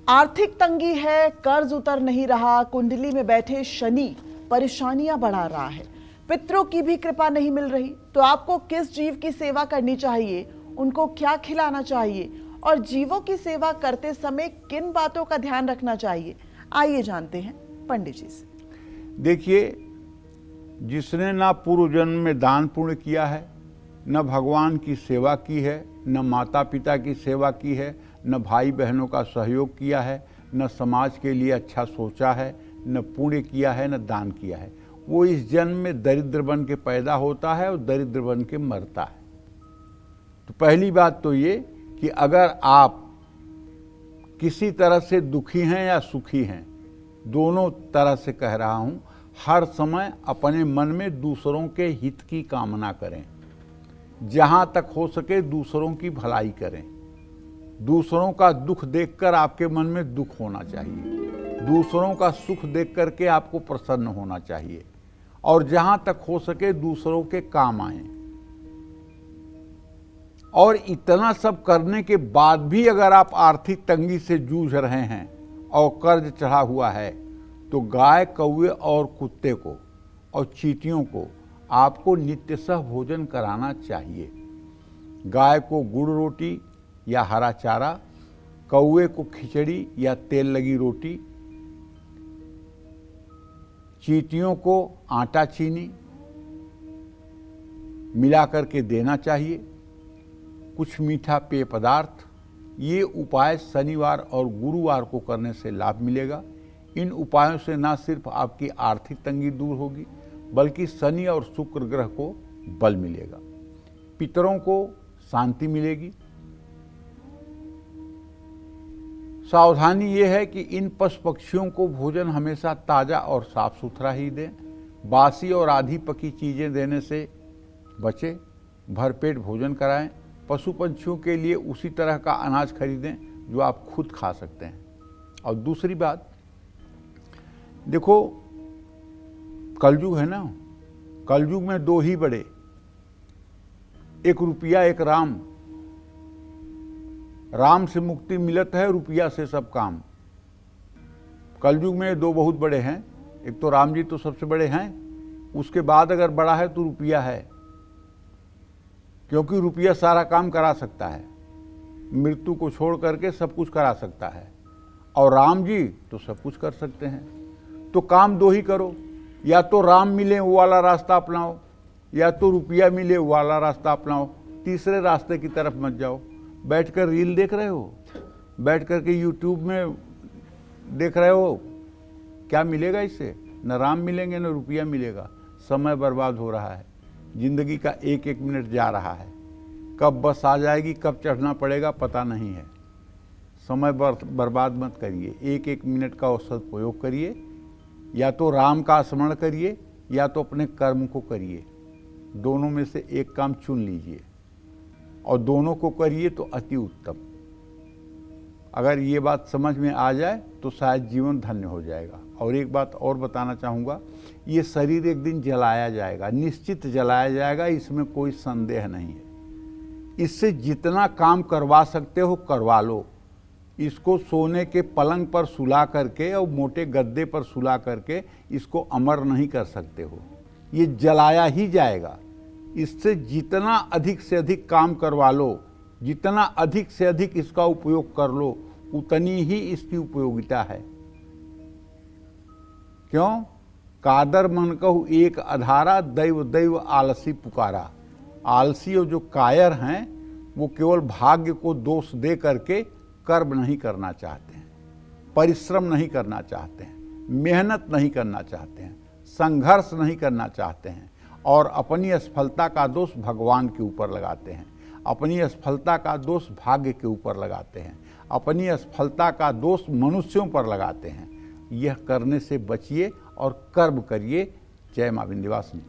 आर्थिक तंगी है, कर्ज उतर नहीं रहा, कुंडली में बैठे शनि परेशानियां बढ़ा रहा है, पितरों की भी कृपा नहीं मिल रही, तो आपको किस जीव की सेवा करनी चाहिए, उनको क्या खिलाना चाहिए और जीवों की सेवा करते समय किन बातों का ध्यान रखना चाहिए, आइए जानते हैं पंडित जी से। देखिए, जिसने ना पूर्व जन्म में दान पुण्य किया है, न भगवान की सेवा की है, न माता पिता की सेवा की है, न भाई बहनों का सहयोग किया है, न समाज के लिए अच्छा सोचा है, न पुण्य किया है, न दान किया है, वो इस जन्म में दरिद्र बन के पैदा होता है और दरिद्र बन के मरता है। तो पहली बात तो ये कि अगर आप किसी तरह से दुखी हैं या सुखी हैं, दोनों तरह से कह रहा हूं, हर समय अपने मन में दूसरों के हित की कामना करें। जहां तक हो सके दूसरों की भलाई करें। दूसरों का दुख देखकर आपके मन में दुख होना चाहिए, दूसरों का सुख देख करके आपको प्रसन्न होना चाहिए और जहां तक हो सके दूसरों के काम आए। और इतना सब करने के बाद भी अगर आप आर्थिक तंगी से जूझ रहे हैं और कर्ज चढ़ा हुआ है, तो गाय, कौवे और कुत्ते को और चींटियों को आपको नित्यतः भोजन कराना चाहिए। गाय को गुड़ रोटी या हरा चारा, कौवे को खिचड़ी या तेल लगी रोटी, चींटियों को आटा चीनी मिला करके देना चाहिए, कुछ मीठा पेय पदार्थ। ये उपाय शनिवार और गुरुवार को करने से लाभ मिलेगा। इन उपायों से न सिर्फ आपकी आर्थिक तंगी दूर होगी, बल्कि शनि और शुक्र ग्रह को बल मिलेगा, पितरों को शांति मिलेगी। सावधानी ये है कि इन पशु पक्षियों को भोजन हमेशा ताज़ा और साफ सुथरा ही दें। बासी और आधी पकी चीज़ें देने से बचें। भरपेट भोजन कराएं। पशु पंछियों के लिए उसी तरह का अनाज खरीदें जो आप खुद खा सकते हैं। और दूसरी बात, देखो, कलयुग है ना, कलयुग में दो ही बड़े, एक रुपया एक राम। राम से मुक्ति मिलत है, रुपया से सब काम। कलयुग में दो बहुत बड़े हैं, एक तो राम जी तो सबसे बड़े हैं, उसके बाद अगर बड़ा है तो रुपया है, क्योंकि रुपया सारा काम करा सकता है, मृत्यु को छोड़ करके सब कुछ करा सकता है, और राम जी तो सब कुछ कर सकते हैं। तो काम दो ही करो, या तो राम मिले वो वाला रास्ता अपनाओ, या तो रुपया मिले वो वाला रास्ता अपनाओ। तीसरे रास्ते की तरफ मत जाओ। बैठकर रील देख रहे हो, बैठ कर के यूट्यूब में देख रहे हो, क्या मिलेगा इससे? न राम मिलेंगे न रुपया मिलेगा। समय बर्बाद हो रहा है, जिंदगी का एक एक मिनट जा रहा है। कब बस आ जाएगी, कब चढ़ना पड़ेगा पता नहीं है। समय बर्बाद मत करिए, एक एक मिनट का सदुपयोग करिए। या तो राम का स्मरण करिए या तो अपने कर्म को करिए। दोनों में से एक काम चुन लीजिए और दोनों को करिए तो अति उत्तम। अगर ये बात समझ में आ जाए तो शायद जीवन धन्य हो जाएगा। और एक बात और बताना चाहूँगा, ये शरीर एक दिन जलाया जाएगा, निश्चित जलाया जाएगा, इसमें कोई संदेह नहीं है। इससे जितना काम करवा सकते हो करवा लो। इसको सोने के पलंग पर सुला करके और मोटे गद्दे पर सुला करके इसको अमर नहीं कर सकते हो, ये जलाया ही जाएगा। इससे जितना अधिक से अधिक काम करवा लो, जितना अधिक से अधिक इसका उपयोग कर लो, उतनी ही इसकी उपयोगिता है। क्यों? कादर मन कहु एक अधारा, दैव दैव आलसी पुकारा। आलसी और जो कायर हैं वो केवल भाग्य को दोष दे करके कर्म नहीं करना चाहते हैं, परिश्रम नहीं करना चाहते हैं, मेहनत नहीं करना चाहते हैं, संघर्ष नहीं करना चाहते हैं और अपनी असफलता का दोष भगवान के ऊपर लगाते हैं, अपनी असफलता का दोष भाग्य के ऊपर लगाते हैं, अपनी असफलता का दोष मनुष्यों पर लगाते हैं। यह करने से बचिए और कर्म करिए। जय मां विंध्यवासिनी।